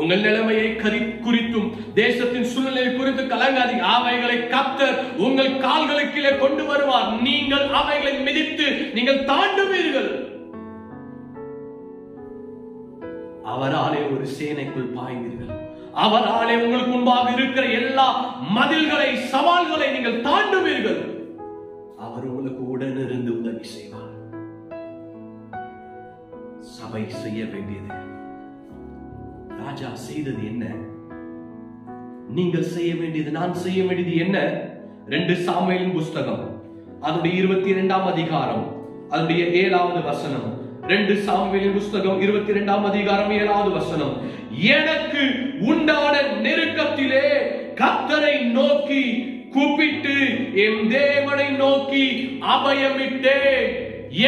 உங்கள் நிலைமையை குறித்தும் தேசத்தின் சூழ்நிலை குறித்து கலங்காதீங்க. அவைகளை கர்த்தர் உங்கள் கால்களுக்கு கொண்டு வருவார். நீங்கள் அவைகளை மிதித்து நீங்கள் தாண்டுவீர்கள். அவராலே ஒரு சேனைக்குள் பாய்வீர்கள், அவராலே உங்களுக்கு முன்பாக இருக்கிற எல்லா மதில்களை, சவால்களை நீங்கள் தாண்டுவீர்கள். அவர் உங்களுக்கு உடனிருந்து உதவி செய்வார். சபை செய்ய வேண்டியது, ராஜா செய்தது என்ன? நீங்கள் செய்ய வேண்டியது, நான் செய்ய வேண்டியது என்ன? 2 சாமுவேலின் புஸ்தகம் அதனுடைய 22ஆம் அதிகாரம் அதனுடைய 7வது வசனம். 2 சாமுவேலின் புஸ்தகம் 22ஆம் அதிகாரம் 7வது வசனம். எனக்கு உண்டான நெருக்கத்திலே கர்த்தரை நோக்கி கூப்பிட்டு என் தேவனை நோக்கி அபயமிட்டே.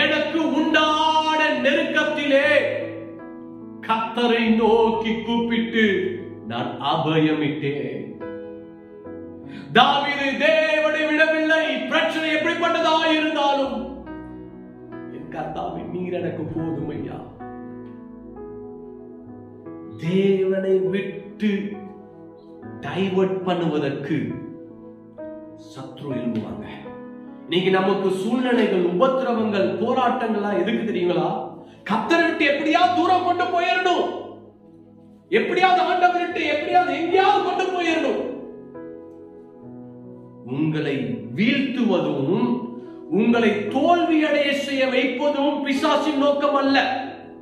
எனக்கு உண்டான நெருக்கத்திலே கர்த்தரை நோக்கி கூப்பிட்டு நான் அபயமிட்டேன். தாவீது தேவனை விடவில்லை. பிரச்சனை எப்படிப்பட்டதா இருந்தாலும் என் கர்த்தாவே நீர் எனக்கு போதும் ஐயா. தேவனை விட்டு டைவர்ட் பண்ணுவதற்கு சத்ரு எழும்புவாங்க. இன்னைக்கு நமக்கு சூழ்நிலைகள், உபத்திரவங்கள், போராட்டங்கள்லாம் எதுக்கு தெரியுங்களா? கர்த்தரை விட்டு எப்படியாவது தூரம் கொண்டு போயிடணும், எப்படியாவது ஆண்டவரை விட்டு எப்படியாவது எங்கேயாவது கொண்டு போயிடணும். உங்களை வீழ்த்துவதும் உங்களை தோல்வி அடைய செய்ய வைப்பதும் பிசாசின் நோக்கம் அல்ல.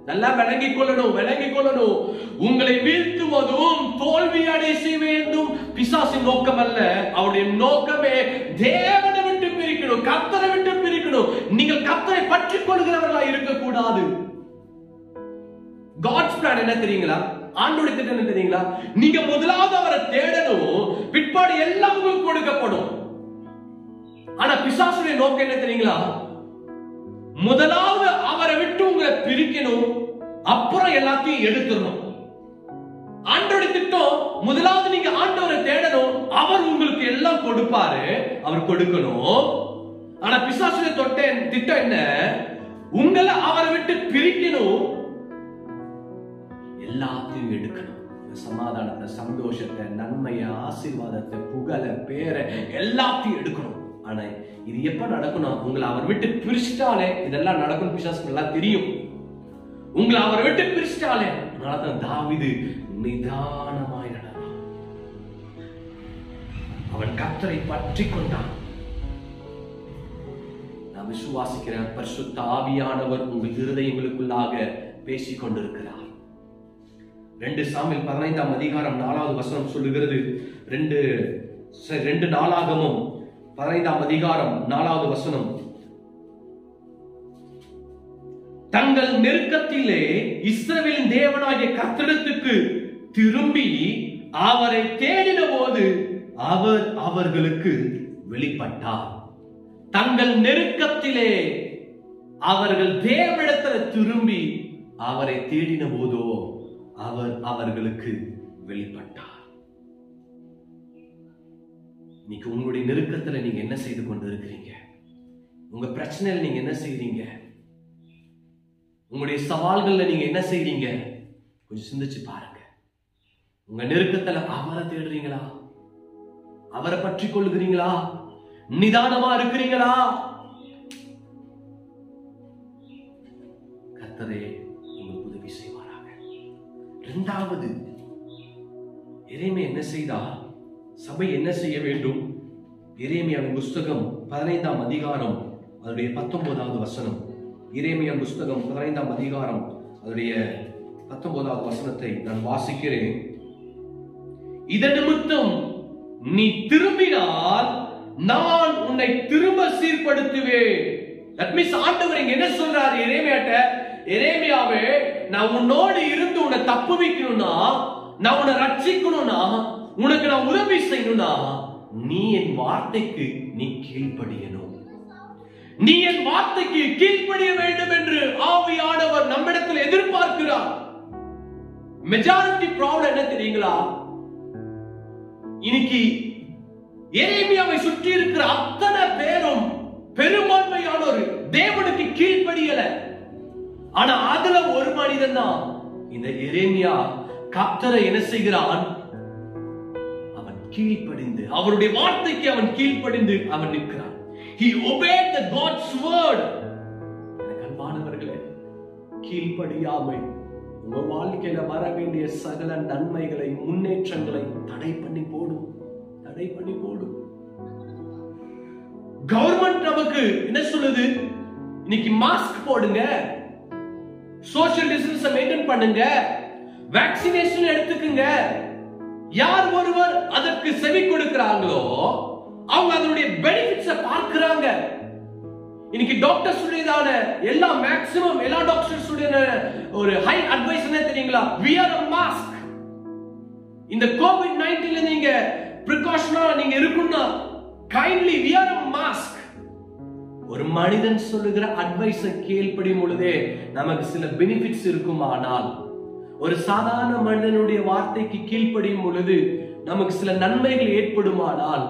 நல்லா விளங்கிக் கொள்ளணும். உங்களை வீழ்த்துவதும் தோல்வி அடைய செய்ய வேண்டும் பிசாசின் நோக்கம் அல்ல. அவருடைய நோக்கமே தேவனை விட்டு பிரிக்கணும், கர்த்தரை விட்டு பிரிக்கணும். நீங்கள் கர்த்தரை பற்றிக் கொள்கிறவர்களா இருக்கக்கூடாது. காட்ஸ் பிளான் என்ன தெரியுங்களா? ஆண்டோட திட்டம் என்ன தெரியுங்களா? நீங்க முதலாவது அவரை தேடணும், பிற்பாடு எல்லாம் உங்களுக்கு கொடுக்கப்படும். ஆனா பிசாசுடைய நோக்கம் என்ன தெரியுங்களா? முதலாவது அவரை விட்டு உங்களை பிரிக்கணும், அப்புறம் எல்லாத்தையும் எடுத்துடணும். ஆண்டோட திட்டம் முதலாவது நீங்க ஆண்டவரை தேடணும், அவர் உங்களுக்கு எல்லாம் கொடுப்பாரு, அவர் கொடுக்கணும். ஆனா பிசாசுடைய திட்டம் என்ன? உங்களை அவரை விட்டு பிரிக்கணும், எல்லாத்தையும் எடுக்கணும். சமாதானத்தை, சந்தோஷத்தை, நன்மையை, ஆசீர்வாதத்தை, புகழ, பேரை எல்லாத்தையும் எடுக்கணும். ஆனா இது எப்ப நடக்கணும்? உங்களை அவர் விட்டு பிரிச்சிட்டாலே இதெல்லாம் நடக்கும். பிசாசுக்கு எல்லாம் தெரியும். உங்களை அவர் விட்டு பிரிச்சிட்டாலே. அதனாலதான் தாவீது நிதானமாய் நடந்தான். அவன் கர்த்தரை பற்றி கொண்டான். நான் விசுவாசிக்கிறேன், பரிசுத்த ஆவியானவர் உங்கள் இருதயங்களுக்குள்ளாக பேசிக் கொண்டிருக்கிறார். 2 சாமுவேல் 15ஆம் அதிகாரம் 4வது வசனம் சொல்லுகிறது. 2 நாளாகமும் 15ஆம் அதிகாரம் 4வது வசனம். தங்கள் நெருக்கத்திலே இஸ்ரவேலின் தேவனாகிய கர்த்தருக்கு திரும்பி அவரை தேடின போது அவர் அவர்களுக்கு வெளிப்பட்டார். தங்கள் நெருக்கத்திலே அவர்கள் தேவனிடத்தில் திரும்பி அவரை தேடின போதோ அவர் அவர்களுக்கு வெளிப்பட்டார். இன்னைக்கு உங்களுடைய நெருக்கத்துல நீங்க என்ன செய்து கொண்டு இருக்கிறீங்க? உங்க பிரச்சனையில நீங்க என்ன செய்றீங்க? உங்களுடைய சவால்கள்ல நீங்க என்ன செய்றீங்க? கொஞ்சம் சிந்திச்சு பாருங்க. உங்க நெருக்கத்துல அவரை தேடுறீங்களா? அவரை பற்றி கொள்ளுகிறீங்களா? நிதானமா இருக்கிறீங்களா? கர்த்தரே உங்களுக்கு உதவி செய்வாராக. 2வது, எரேமியா என்ன செய்தார்? சபை என்ன செய்ய வேண்டும்? எரேமியாவின் புஸ்தகம் 15ஆம் அதிகாரம் அதனுடைய 19வது வசனம். எரேமியாவின் புஸ்தகம் 15ஆம் அதிகாரம் அதனுடைய 19வது வசனத்தை நான் வாசிக்கிறேன். இதன் நிமித்தம் நீ திரும்பினால் நான் உன்னை திரும்ப சீர்படுத்துவேன். தட் மீன்ஸ் ஆண்டவர் இங்க என்ன சொல்றாரு எரேமியாட்ட? எரேமியாவே, நான் உன்னோடு இருந்து உன்னை தப்புவிக்கணும்னா, நான் உன்னை ரட்சிக்கணும்னா, உனக்கு நான் உதவி செய்யணும்னா, நீ என் வார்த்தைக்கு நீ கீழ்ப்படியணும். நீ என் வார்த்தைக்கு கீழ்ப்படிய வேண்டும் என்று ஆவியானவர் நம்மிடத்தில் எதிர்பார்க்கிறார். மெஜாரிட்டி ப்ராப்ளம் என்ன தெரியுங்களா? இன்னைக்கு எரேமியாவை சுற்றி இருக்கிற அத்தனை பேரும் பெரும்பான்மையானோர் தேவனுக்கு கீழ்ப்படியல. ஆனா அதுல ஒரு மனிதன் தான் இந்த எரேமியா. கர்த்தரை என்ன செய்கிறான்? அவன் கீழ்ப்படிந்து, அவருடைய வார்த்தைக்கு அவன் கீழ்ப்படிந்து அவன் நிற்கிறான். He obeyed the God's word. எனக்கு அன்பானவர்களே, கீழ்ப்படியாமை உங்க வாழ்க்கையில வர வேண்டிய சகல நன்மைகளை, முன்னேற்றங்களை தடை பண்ணி போடும். கவர்மெண்ட் நமக்கு என்ன சொல்லுது? இன்னைக்கு மாஸ்க் போடுங்க, சோஷியல் டிஸ்டன்ஸ் மெயின்டைன் பண்ணுங்க, வேக்சினேஷன் எடுத்துக்குங்க. யார் ஒருவர் அதற்கு செவி கொடுக்கிறாங்களோ அவங்க அதனுடைய பெனிஃபிட்ஸை பார்க்கிறாங்க. இன்னைக்கு டாக்டர்ஸ் உடையதான மேக்ஸிமம் எல்லா டாக்டர்ஸ் உடைய ஒரு ஹை அட்வைஸ் என்ன தெரியுங்களா? wear a mask. இந்த COVID-19ல நீங்க பிரிகாஷனா நீங்க இருக்கணும்னா kindly wear a mask. ஒரு மனிதன் சொல்லுகிற அட்வைஸை கீழ்ப்படியும் பொழுதே நமக்கு சில பெனிஃபிட்ஸ் இருக்குமானால், ஒரு சாதாரண மனிதனுடைய வார்த்தைக்கு கீழ்ப்படியும் பொழுது நமக்கு சில நன்மைகள் ஏற்படுமானால்,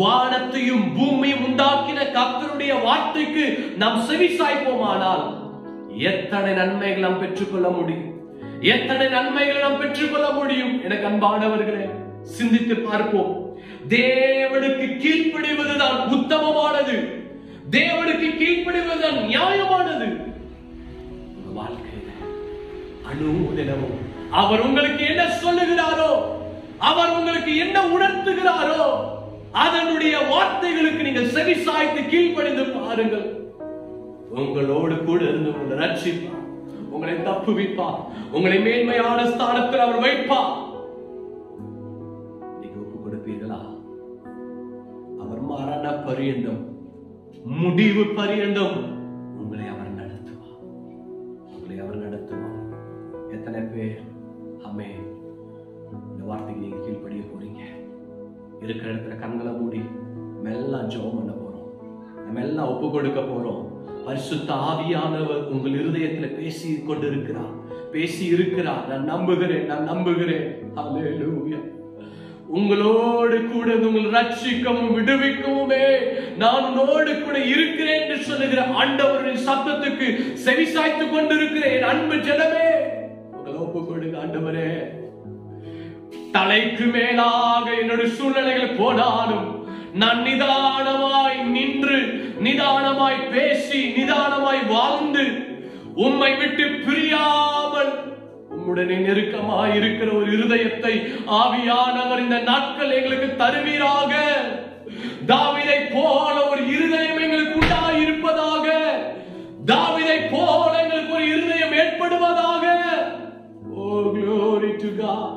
வானத்தையும் பூமியும் உண்டாக்கின கர்த்தருடைய வார்த்தைக்கு நாம் செவி சாய்ப்போமானால் எத்தனை நன்மைகள் நாம் பெற்றுக்கொள்ள முடியும், எத்தனை நன்மைகளை நாம் பெற்றுக்கொள்ள முடியும். எனக்கு அன்பானவர்களே, சிந்தித்து பார்ப்போம். தேவனுக்கு கீழ்ப்படிவதுதான் உத்தமமானது, தேவனுக்கு கீழ்ப்படிவதுதான் நியாயமானது. உங்க வாழ்க்கையில அனுதினமும் அவர் உங்களுக்கு என்ன சொல்லுகிறாரோ, அவர் உங்களுக்கு என்ன உணர்த்துகிறாரோ அதனுடைய வார்த்தைகளுக்கு நீங்கள் செவி சாய்த்து கீழ்ப்படிந்து பாருங்கள். உங்களோடு கூட இருந்து உங்களை ரட்சிப்பார், உங்களை தப்புவிப்பார், உங்களை மேன்மையான ஸ்தானத்தில் அவர் வைப்பார். நீங்க ஒப்பு கொடுப்பீர்களா? அவர் மரண பரியந்தம், முடிவு பரியந்தம் உங்களை அவர் நடத்துவார், உங்களை அவர் நடத்துவார். எத்தனை பேர் ஆமென் இந்த வார்த்தைக்கு நீங்க கீழ்ப்படிய போறீங்க? இருக்கிற இடத்துல கண்களை மூடி மெல்ல ஜெபம் பண்ண போறோம், நம்ம எல்லாம் ஒப்பு கொடுக்க போறோம். பரிசுத்த ஆவியானவர் உங்கள் இருதயத்துல பேசி கொண்டிருக்கிறார், பேசி இருக்கிறார். நான் நம்புகிறேன். ஹல்லேலூயா. உங்களோடு கூட உங்களை ரட்சிக்கவும் விடுவிக்கவுமே நான் உன்னோடு கூட இருக்கிறேன் என்று சொல்லுகிற ஆண்டவரின் சத்தத்துக்கு செவிசாய்த்து கொண்டிருக்கிறேன். அன்பு ஜனமே, உங்களை ஒப்பு கொடுங்க. ஆண்டவரே, தலைக்கு மேலாக என்னுடைய சூழ்நிலைகள் போனாலும் நான் நிதானமாய் நின்று, நிதானமாய் பேசி, நிதானமாய் வாழ்ந்து, உம்மை விட்டு பிரியாமல் உம்முடனே நெருக்கமாய் இருக்கிற ஒரு இருதயத்தை ஆவியானவர் இந்த நாட்கள் எங்களுக்கு தருவீராக. தாவீதை போல ஒரு இருதயம் எங்களுக்கு உண்டாயிருப்பதாக, தாவீதை போல எங்களுக்கு ஒரு இருதயம் ஏற்படுவதாக. Oh, glory to God.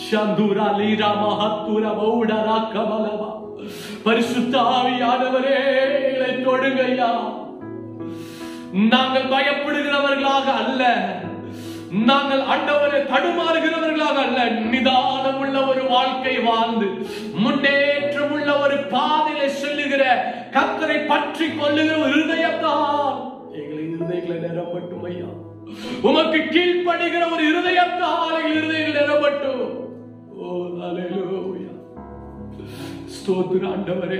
சந்துரா லீரா மஹத்துரா பௌடரா கமலவா. பரிசுத்த ஆவியானவரே, எங்களை தொடுங்க ஐயா. நாங்கள் பயப்படுகிறவர்களாக அல்ல, நாங்கள் ஆண்டவரை தடுமாறுகிறவர்களாக அல்ல, நிதானம் உள்ள ஒரு வாழ்க்கை வாழ்ந்து முன்னேற்றம் உள்ள ஒரு பாதையில செல்லுகிற கர்த்தரை பற்றி கொள்ளுகிற ஒரு இருதயத்தால் எங்களை இருதயங்களை நிரப்பட்டும் ஐயா. உமக்கு கீழ்ப்படுகிற ஒரு இருதயத்தால் எங்கள் இருதயங்கள் நிரப்பட்டும். ஓ ஹல்லேலூயா. ஸ்தோத்திரம் ஆண்டவரே.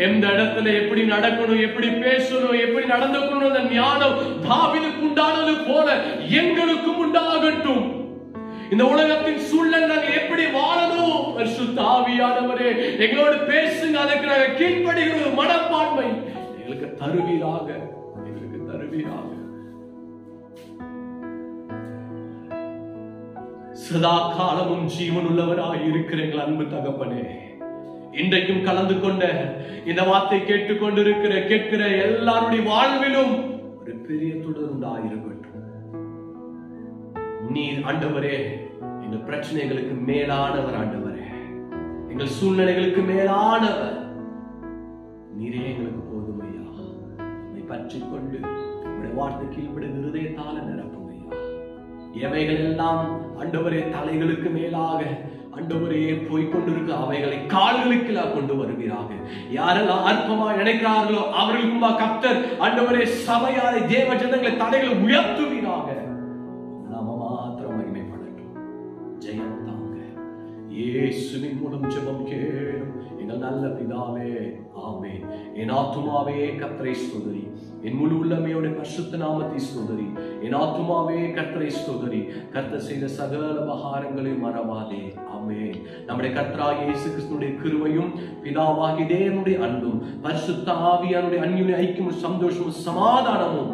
எந்த இடத்துல எப்படி நடக்கணும், எப்படி பேசணும், எப்படி நடந்துக்கணும் அந்த ஞானம் தாவீதுக்கு உண்டானது போல எங்களுக்கும் உண்டாகட்டும். இந்த உலகத்தின் சூழல் நாங்கள் எப்படி வாழணும், பரிசுத்த ஆவியானவரே எங்களோடு பேசுங்க. அதற்கு நாங்கள் கீழ்ப்படுகிற மனப்பான்மை எங்களுக்கு தருவீராக, எங்களுக்கு தருவீராக. சதா காலமும் ஜீவன் உள்ளவராய் இருக்கிற எங்கள் அன்பு தகப்பனே, இன்றைக்கும் கலந்து கொண்ட இந்த வார்த்தை கேட்கிற எல்லாருடைய வாழ்விலும் ஒரு பெரிய தொடர் உண்டாயிருக்கட்டும். நீர் ஆண்டவரே எங்கள் பிரச்சனைகளுக்கு மேலானவர், ஆண்டவரே எங்கள் சூழ்நிலைகளுக்கு மேலானவர். நீரே எங்களுக்கு போதும் ஐயா. உம்மை பற்றிக் கொண்டு உம்முடைய வார்த்தை கீழ்ப்படிந்து இருதயத்தால நிரப்பும் ஐயா. எவைகள் எல்லாம் ஆண்டவரே தலைகளுக்கு மேலாக ஆண்டவரே போய்கொண்டிருக்க அவைகளை கால்களுக்கு கொண்டு வருவீராக. யாரெல்லாம் அற்பமா நினைக்கிறார்களோ அவர்களுக்கு கர்த்தர் ஆண்டவரே சபையாரை தேவ ஜனங்களை தடைகளை உயர்த்துவீராக. நாம மாத்திரம் மகிமைப்படட்டும். ஜெயம் தாங்க. இயேசுவின் மூலம் ஜெபம் கேளும் எங்கள் நல்ல பிதாவே, ஆமென். என் ஆத்துமாவே கர்த்தரை ஸ்தோத்திரி, என் முழு உள்ளமையோட பரிசுத்த நாமத்தை ஸ்தோத்திரி. என் ஆத்துமாவே கர்த்தரை ஸ்தோத்திரி, கர்த்தர் செய்த சகல உபகாரங்களை மறவாதே. ஆமென். நம்முடைய கர்த்தராகிய இயேசு கிறிஸ்துவினுடைய கிருபையும் பிதாவாகிய தேவனுடைய அன்பும் பரிசுத்த ஆவியானுடைய அன்யோன்ய ஐக்கியமும் சந்தோஷமும் சமாதானமும்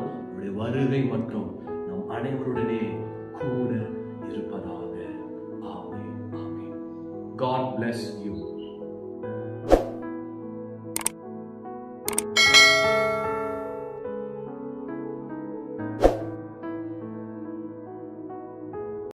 வருகை மற்றும் நம் அனைவருடனே God bless you.